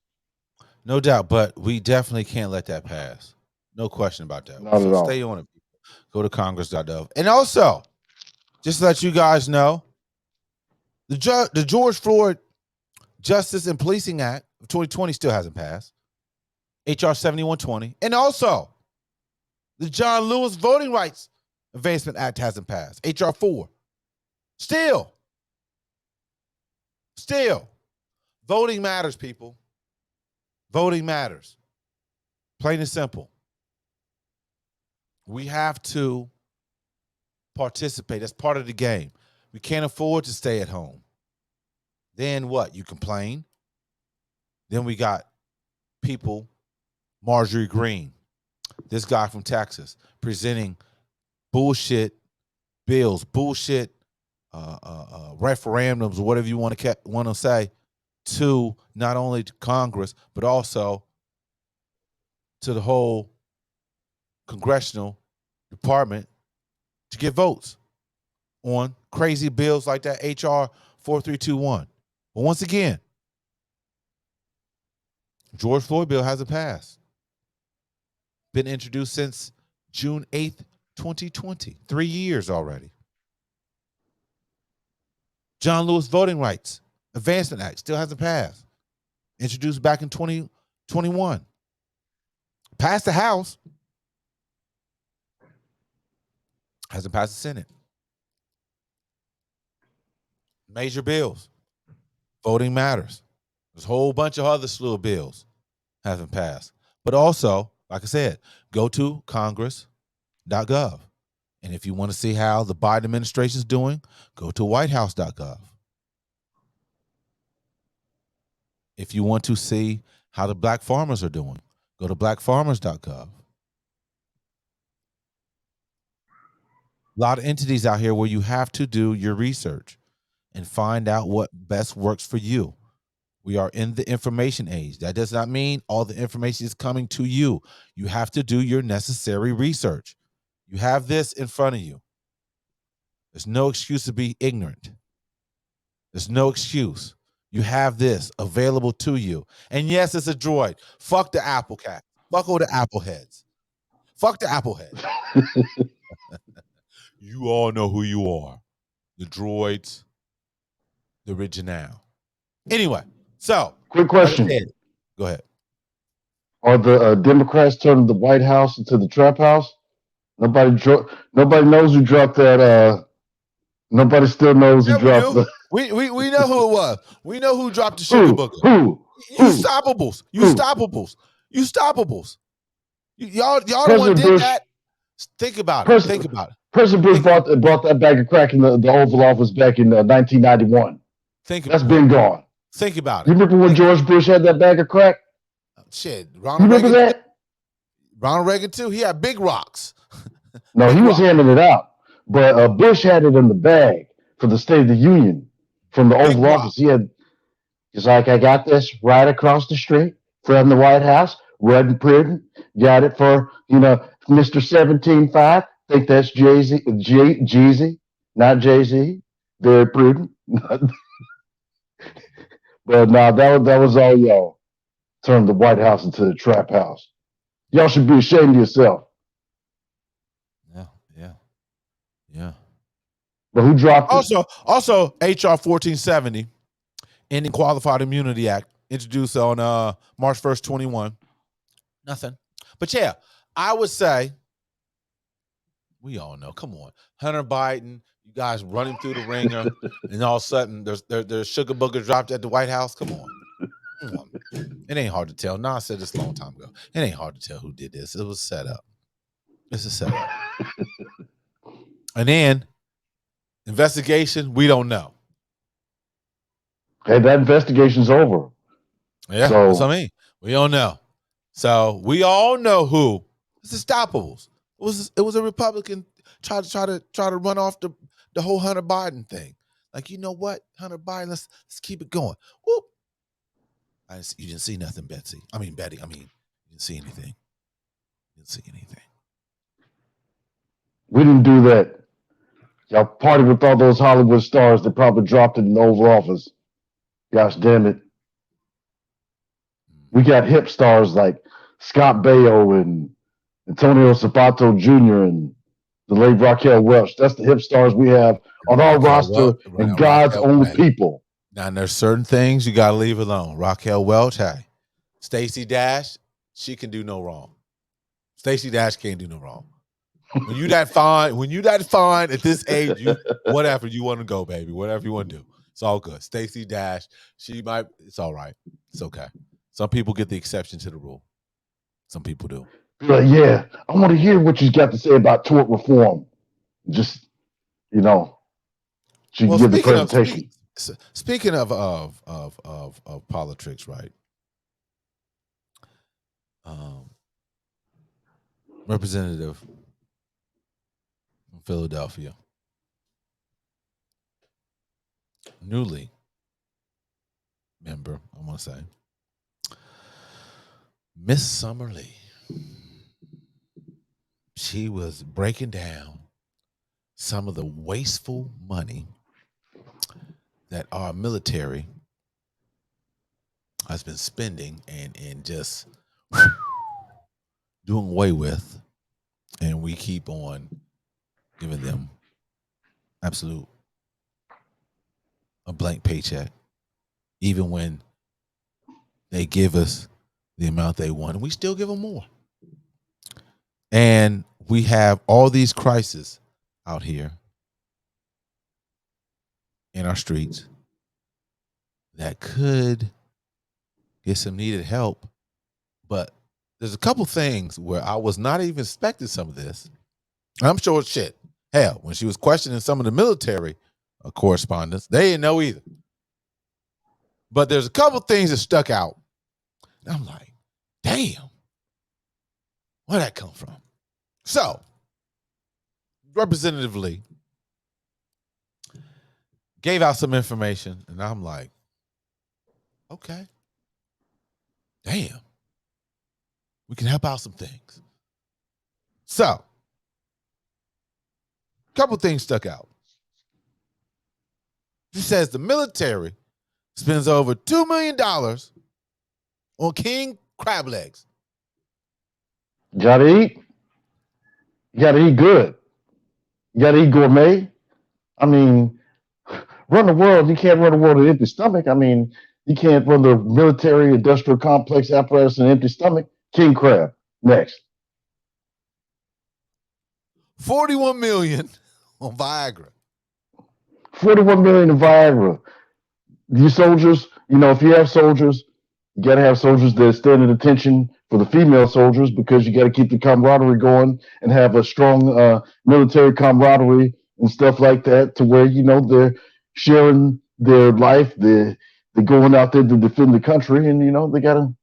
Speaker 1: No doubt, but we definitely can't let that pass. No question about that.
Speaker 2: Not at all.
Speaker 1: Stay on it. Go to Congress.gov. And also, just to let you guys know, the George Floyd Justice and Policing Act of 2020 still hasn't passed. HR 7120. And also, the John Lewis Voting Rights Advancement Act hasn't passed. HR 4. Still. Voting matters, people. Voting matters. Plain and simple. We have to participate. That's part of the game. We can't afford to stay at home. Then what? You complain. Then we got people, Marjorie Greene, this guy from Texas, presenting bullshit bills, bullshit referendums, or whatever you want to say, to not only to Congress but also to the whole congressional department to get votes on crazy bills like that HR 4321. But once again, George Floyd bill hasn't passed. Been introduced since June 8th, 2020. 3 years already. John Lewis Voting Rights Advancement Act still hasn't passed. Introduced back in 2021. Passed the House. Hasn't passed the Senate. Major bills. Voting matters. There's a whole bunch of other slew of bills haven't passed. But also, like I said, go to congress.gov. And if you want to see how the Biden administration is doing, go to whitehouse.gov. If you want to see how the black farmers are doing, go to blackfarmers.gov. A lot of entities out here where you have to do your research and find out what best works for you. We are in the information age. That does not mean all the information is coming to you. You have to do your necessary research. You have this in front of you. There's no excuse to be ignorant. There's no excuse. You have this available to you. And yes, it's a droid. Fuck the Apple cat. Fuck all the Apple heads. Fuck the Apple heads. You all know who you are. The droids, the original. Anyway, so.
Speaker 2: Quick question.
Speaker 1: Go ahead.
Speaker 2: Are the Democrats turning the White House into the trap house? Nobody knows who dropped that. Nobody still knows who dropped the.
Speaker 1: We know who it was. We know who dropped the sugar booger.
Speaker 2: Who?
Speaker 1: You stoppables. Y'all don't want to do that. Think about it. Think about it.
Speaker 2: President Bush bought that bag of crack in the Oval Office back in 1991. That's been gone.
Speaker 1: Think about it.
Speaker 2: You remember when George Bush had that bag of crack?
Speaker 1: Shit,
Speaker 2: Ronald
Speaker 1: Reagan too. He had big rocks.
Speaker 2: No, he was handing it out, but Bush had it in the bag for the State of the Union from the Oval Office. He's like, I got this right across the street from the White House. Wasn't prudent. Got it for Mr. 17.5. Think that's Jeezy, not Jay-Z. Very prudent. But no, that was all y'all. Turned the White House into the trap house. Y'all should be ashamed of yourself.
Speaker 1: Yeah.
Speaker 2: But who dropped it?
Speaker 1: Also, HR 1470, Ending Qualified Immunity Act, introduced on March 1st, 21. Nothing. But yeah, I would say, we all know, come on, Hunter Biden, you guys running through the ringer, and all of a sudden there's sugar booger dropped at the White House. Come on. It ain't hard to tell. No, I said this a long time ago. It ain't hard to tell who did this. It was set up. It's a setup. And then investigation, we don't know.
Speaker 2: Hey, that investigation's over.
Speaker 1: Yeah, that's what I mean. We don't know. So we all know who. It's the Stoppables. It was a Republican try to run off the whole Hunter Biden thing. Like, you know what, Hunter Biden, let's keep it going. Whoop. You didn't see nothing, Betty. You didn't see anything. You didn't see anything.
Speaker 2: We didn't do that. Y'all partied with all those Hollywood stars that probably dropped it in the Oval Office. Gosh damn it. We got hip stars like Scott Baio and Antonio Sabato Jr. and the late Raquel Welch. That's the hip stars we have on our roster and God's own people.
Speaker 1: Now, there's certain things you got to leave alone. Raquel Welch, hey. Stacey Dash, she can do no wrong. Stacey Dash can't do no wrong. When you that fine at this age, whatever you want to go, baby, whatever you want to do, it's all good. Stacey Dash, it's all right. It's okay. Some people get the exception to the rule. Some people do.
Speaker 2: Yeah, I want to hear what you got to say about tort reform. Just, she can give the presentation.
Speaker 1: Speaking of politics, right? Representative from Philadelphia, newly member, I want to say, Miss Summer Lee. She was breaking down some of the wasteful money that our military has been spending and just doing away with, and we keep on giving them a blank paycheck, even when they give us the amount they want, and we still give them more. And we have all these crises out here in our streets that could get some needed help. But there's a couple things where I was not even expecting some of this. I'm sure shit. Hell, when she was questioning some of the military correspondents, they didn't know either. But there's a couple things that stuck out. And I'm like, damn, where'd that come from? So, Representative Lee gave out some information, and I'm like, okay, damn, we can help out some things. So, a couple things stuck out. She says the military spends over $2 million on king crab legs.
Speaker 2: You gotta eat. You gotta eat good. You gotta eat gourmet. Run the world. You can't run the world with an empty stomach. You can't run the military industrial complex apparatus in an empty stomach. King crab. Next.
Speaker 1: $41 million on Viagra.
Speaker 2: 41 million in Viagra. You soldiers, if you have soldiers, you got to have soldiers that stand at attention for the female soldiers, because you got to keep the camaraderie going and have a strong military camaraderie and stuff like that, to where, they're sharing their life. They're going out there to defend the country, and, they got to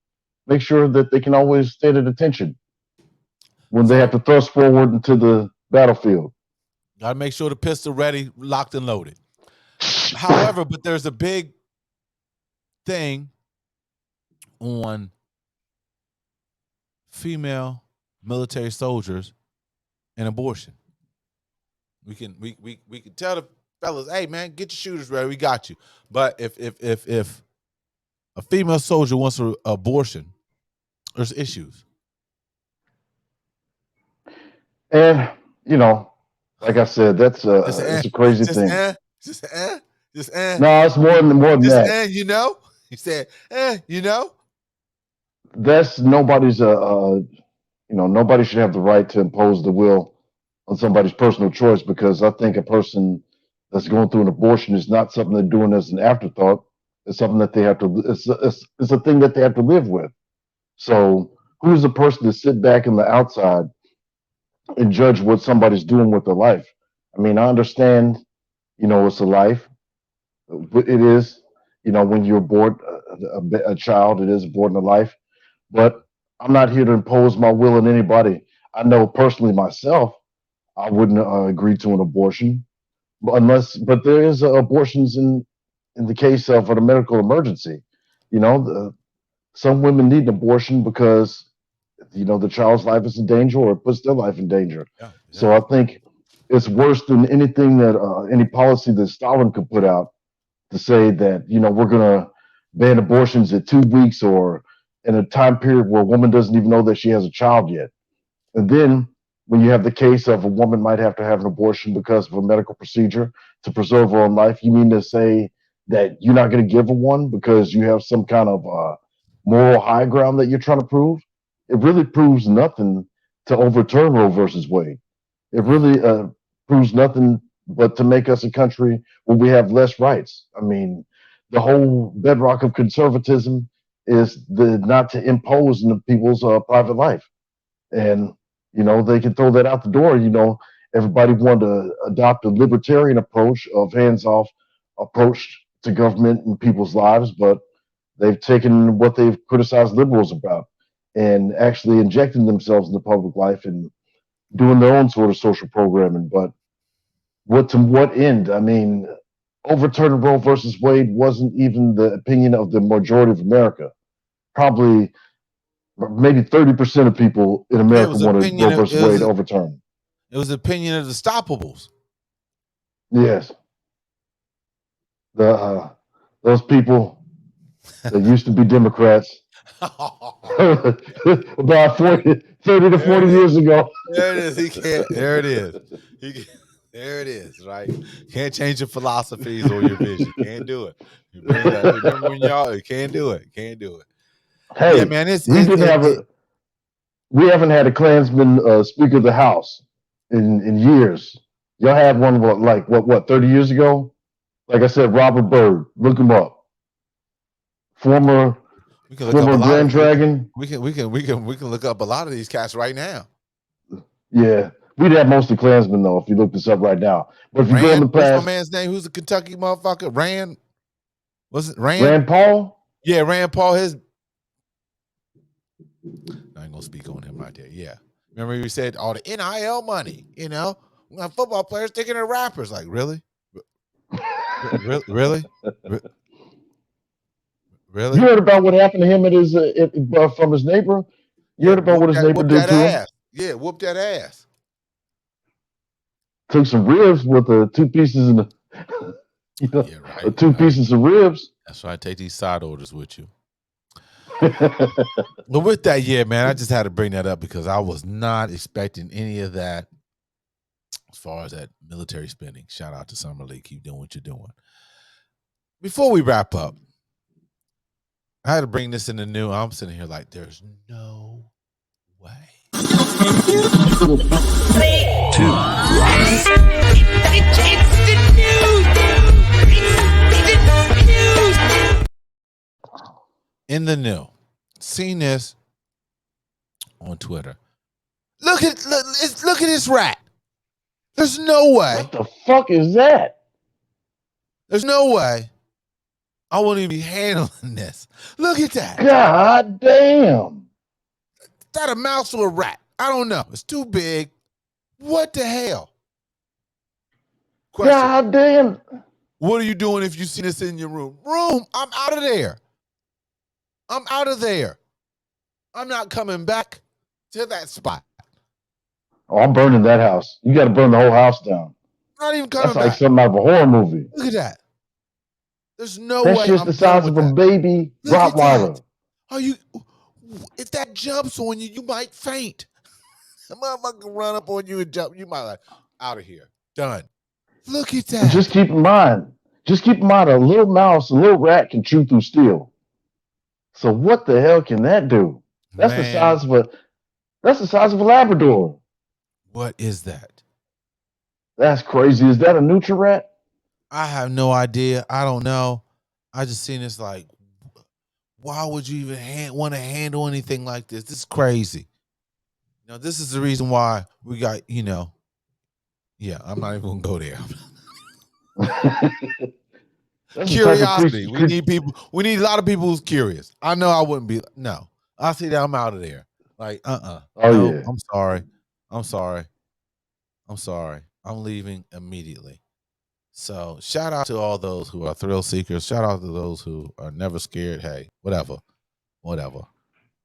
Speaker 2: make sure that they can always stand at attention when they have to thrust forward into the battlefield.
Speaker 1: Got to make sure the pistol ready, locked and loaded. However, but there's a big thing on female military soldiers and abortion. We can tell the fellas, hey man, get your shooters ready, we got you. But if a female soldier wants an abortion, there's issues.
Speaker 2: And like I said, that's it's a crazy thing. No, it's more than that.
Speaker 1: He said,
Speaker 2: That's nobody's nobody should have the right to impose the will on somebody's personal choice, because I think a person that's going through an abortion is not something they're doing as an afterthought. It's something that they have to. It's a thing that they have to live with. So who's the person to sit back on the outside and judge what somebody's doing with their life? I understand, it's a life. It is, when you're born a child, it is born a life. But I'm not here to impose my will on anybody. I know personally myself, I wouldn't agree to an abortion but there is abortions in the case of a medical emergency. You know, some women need an abortion because the child's life is in danger or it puts their life in danger.
Speaker 1: Yeah,
Speaker 2: So
Speaker 1: yeah.
Speaker 2: I think it's worse than anything that any policy that Stalin could put out to say that we're gonna ban abortions at 2 weeks or in a time period where a woman doesn't even know that she has a child yet. And then when you have the case of a woman might have to have an abortion because of a medical procedure to preserve her own life, you mean to say that you're not going to give her one because you have some kind of moral high ground that you're trying to prove? It really proves nothing to overturn Roe versus Wade. It
Speaker 1: Right.
Speaker 2: really proves nothing but to make us a country where we have less rights. I mean, the whole bedrock of conservatism is the not to impose into people's private life, and they can throw that out the door. Everybody wanted to adopt a libertarian approach of hands-off approach to government and people's lives, but they've taken what they've criticized liberals about and actually injecting themselves into public life and doing their own sort of social programming. But to what end? I mean, overturning Roe versus Wade wasn't even the opinion of the majority of America. Probably maybe 30% of people in
Speaker 1: It
Speaker 2: America
Speaker 1: was
Speaker 2: wanted
Speaker 1: opinion
Speaker 2: Roe
Speaker 1: of
Speaker 2: versus Wade overturned.
Speaker 1: it was opinion of the stoppables.
Speaker 2: Yes, the those people that used to be Democrats about 30 to
Speaker 1: There it
Speaker 2: 40
Speaker 1: is.
Speaker 2: years ago.
Speaker 1: There it is. He can't. There it is. There it is. Right. Can't change your philosophies or your vision. Can't do it. You bring that. Remember when y'all can't do it. Can't do it. Yeah,
Speaker 2: Hey,
Speaker 1: man. It's
Speaker 2: we
Speaker 1: it.
Speaker 2: didn't
Speaker 1: it,
Speaker 2: have
Speaker 1: it
Speaker 2: we haven't had a Klansman Speaker of the House in years. Y'all had one what 30 years ago? Like I said, Robert Byrd. Look him up. Former
Speaker 1: we can look up a lot
Speaker 2: Grand
Speaker 1: of
Speaker 2: Dragon.
Speaker 1: we can look up a lot of these cats right now.
Speaker 2: Yeah, we'd have mostly Klansmen though if you look this up right now. But if you go in the
Speaker 1: What's my
Speaker 2: past,
Speaker 1: man's name? Who's the Kentucky motherfucker? Rand. Was it Rand?
Speaker 2: Rand Paul.
Speaker 1: Yeah, Rand Paul. I ain't gonna speak on him right there. Yeah. Remember we said all the NIL money, football players thinking they're rappers. Like, really? Really? Really?
Speaker 2: You heard about what happened to him from his neighbor? You heard about what his neighbor
Speaker 1: whoop
Speaker 2: did
Speaker 1: that
Speaker 2: to him?
Speaker 1: ass. Yeah, whoop that ass.
Speaker 2: Took some ribs with the two pieces in the,
Speaker 1: Yeah, right.
Speaker 2: two pieces of ribs.
Speaker 1: That's right. Take these side orders with you. But with that, yeah, man, I just had to bring that up because I was not expecting any of that as far as that military spending. Shout out to Summer Lee. Keep doing what you're doing. Before we wrap up, I had to bring this in the new. I'm sitting here like, there's no way. In the new, seen this on Twitter. Look at this rat. There's no way.
Speaker 2: What the fuck is that?
Speaker 1: There's no way I won't even be handling this. Look at that.
Speaker 2: God damn.
Speaker 1: Is that a mouse or a rat? I don't know. It's too big. What the hell?
Speaker 2: Question. God damn.
Speaker 1: What are you doing if you see this in your room? I'm out of there. I'm out of there. I'm not coming back to that spot.
Speaker 2: Oh, I'm burning that house. You got to burn the whole house down.
Speaker 1: Not even coming
Speaker 2: back. That's like something out of a horror movie.
Speaker 1: Look at that. There's no
Speaker 2: way.
Speaker 1: That's
Speaker 2: just
Speaker 1: I'm
Speaker 2: the size of a baby Rottweiler.
Speaker 1: If that jumps on you, you might faint. The motherfucker run up on you and jump. You might like, out of here. Done. Look at that.
Speaker 2: Just keep in mind, a little mouse, a little rat can chew through steel. So what the hell can that do? That's the size of a Labrador.
Speaker 1: What is that?
Speaker 2: That's crazy. Is that a Nutri-Rat?
Speaker 1: I have no idea. I don't know. I just seen this like, why would you even want to handle anything like this? This is crazy. This is the reason why we got, yeah, I'm not even going to go there. Curiosity. We need a lot of people who's curious. I know I wouldn't be. No. I see that I'm out of there. Like,
Speaker 2: Oh, no, yeah.
Speaker 1: I'm sorry. I'm sorry. I'm leaving immediately. So shout out to all those who are thrill seekers. Shout out to those who are never scared. Hey, whatever.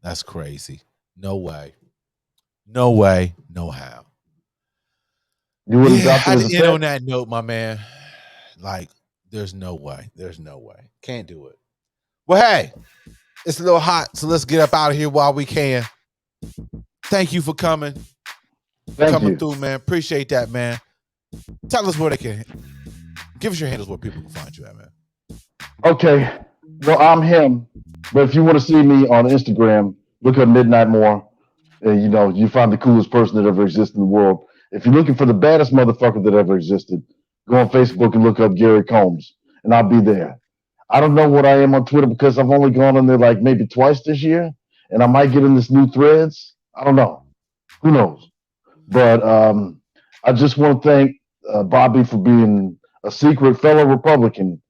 Speaker 1: That's crazy. No way. No way. No how.
Speaker 2: You wouldn't
Speaker 1: Yeah,
Speaker 2: adopt it
Speaker 1: I
Speaker 2: as
Speaker 1: had
Speaker 2: a
Speaker 1: to end
Speaker 2: pet?
Speaker 1: on that note, my man. Like, there's no way. There's no way. Can't do it. Well, hey, it's a little hot, so let's get up out of here while we can. Thank you for coming.
Speaker 2: Thank you.
Speaker 1: Through, man. Appreciate that, man. Tell us where they can. Give us your handles where people can find you at, man.
Speaker 2: Okay. Well, I'm him. But if you want to see me on Instagram, look up Midnight More. And you find the coolest person that ever existed in the world. If you're looking for the baddest motherfucker that ever existed, go on Facebook and look up Gary Combs, and I'll be there. I don't know what I am on Twitter because I've only gone on there like maybe twice this year, and I might get in this new Threads. I don't know. Who knows? But I just want to thank Bobby for being a secret fellow Republican.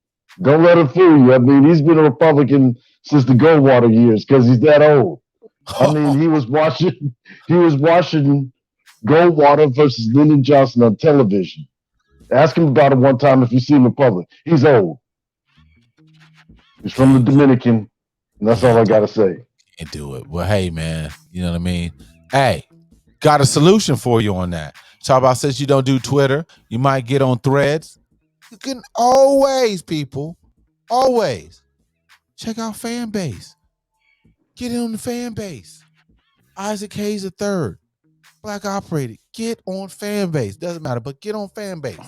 Speaker 2: Don't let him fool you. I mean, he's been a Republican since the Goldwater years because he's that old. I mean, he was watching Goldwater versus Lyndon Johnson on television. Ask him about it one time if you see him in public. He's old. He's from the Dominican, and that's all I gotta say.
Speaker 1: Can't do it. Well, hey, man, you know what I mean? Hey, got a solution for you on that. Talk about since you don't do Twitter, you might get on Threads. You can always, people, always check out Fanbase. Get in on the Fanbase. Isaac Hayes III, Black Operator. Get on Fanbase. Doesn't matter, but get on Fanbase.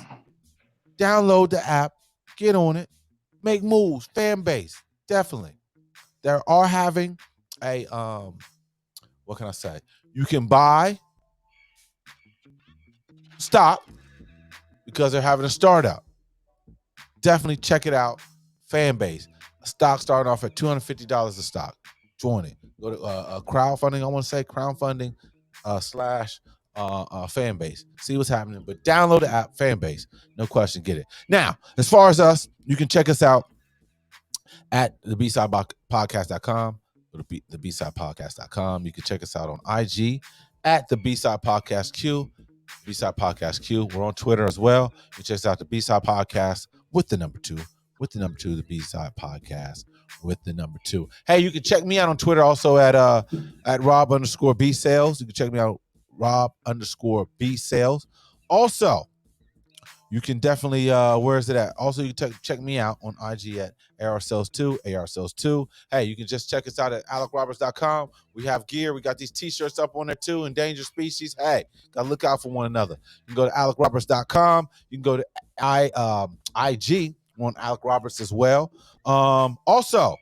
Speaker 1: Download the app. Get on it. Make moves. Fanbase. Definitely. They are having a what can I say? You can buy stock because they're having a startup. Definitely check it out. Fanbase. A stock starting off at $250 a stock. Join it. Go to crowdfunding. I want to say crowdfunding slash Fanbase. See what's happening. But download the app, Fanbase. No question, get it. Now, as far as us, you can check us out at the bsidepodcast.com or the bsidepodcast.com. You can check us out on IG at the B-Side Podcast Q. B-Side Podcast Q. We're on Twitter as well. You can check us out the B-Side Podcast with the number 2. With the number 2, the B-Side Podcast with the number 2. Hey, you can check me out on Twitter also at Rob_B Sales. You can check me out Rob_B Sales. Also, you can definitely where is it at? Also, you can check me out on IG at ARSales2. Hey, you can just check us out at AlecRoberts.com. We have gear. We got these t-shirts up on there too. Endangered species. Hey, gotta look out for one another. You can go to AlecRoberts.com. You can go to IG on Alec Roberts as well. Also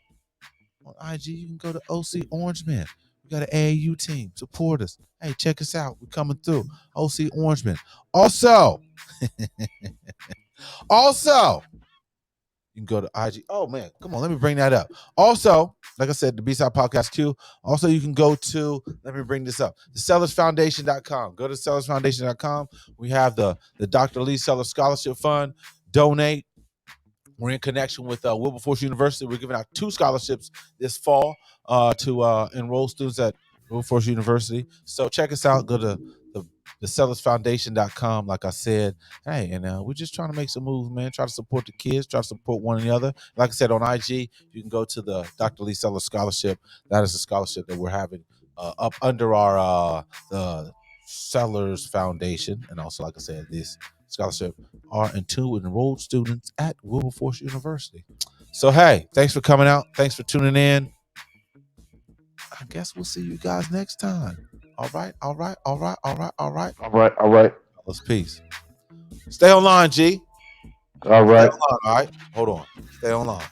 Speaker 1: on IG, you can go to OC Orange Man. We got an AAU team. Support us. Hey, check us out. We're coming through. OC Orange Man. Also, you can go to IG. Oh, man. Come on. Let me bring that up. Also, like I said, the B-Side Podcast Q. Also, you can go to, let me bring this up, thesellersfoundation.com. Go to thesellersfoundation.com. We have the Dr. Lee Sellers Scholarship Fund. Donate. We're in connection with Wilberforce University. We're giving out 2 scholarships this fall to enroll students at Wilberforce University. So check us out. Go to the sellersfoundation.com. Like I said, hey, and we're just trying to make some moves, man. Try to support the kids. Try to support one another. Like I said, on IG, you can go to the Dr. Lee Sellers Scholarship. That is a scholarship that we're having up under our the Sellers Foundation. And also, like I said, this scholarship are into enrolled students at Wilberforce University. So, hey, thanks for coming out. Thanks for tuning in. I guess we'll see you guys next time. All right. Let's peace. Stay online, G.
Speaker 2: All right.
Speaker 1: Stay online, all right? Hold on. Stay online.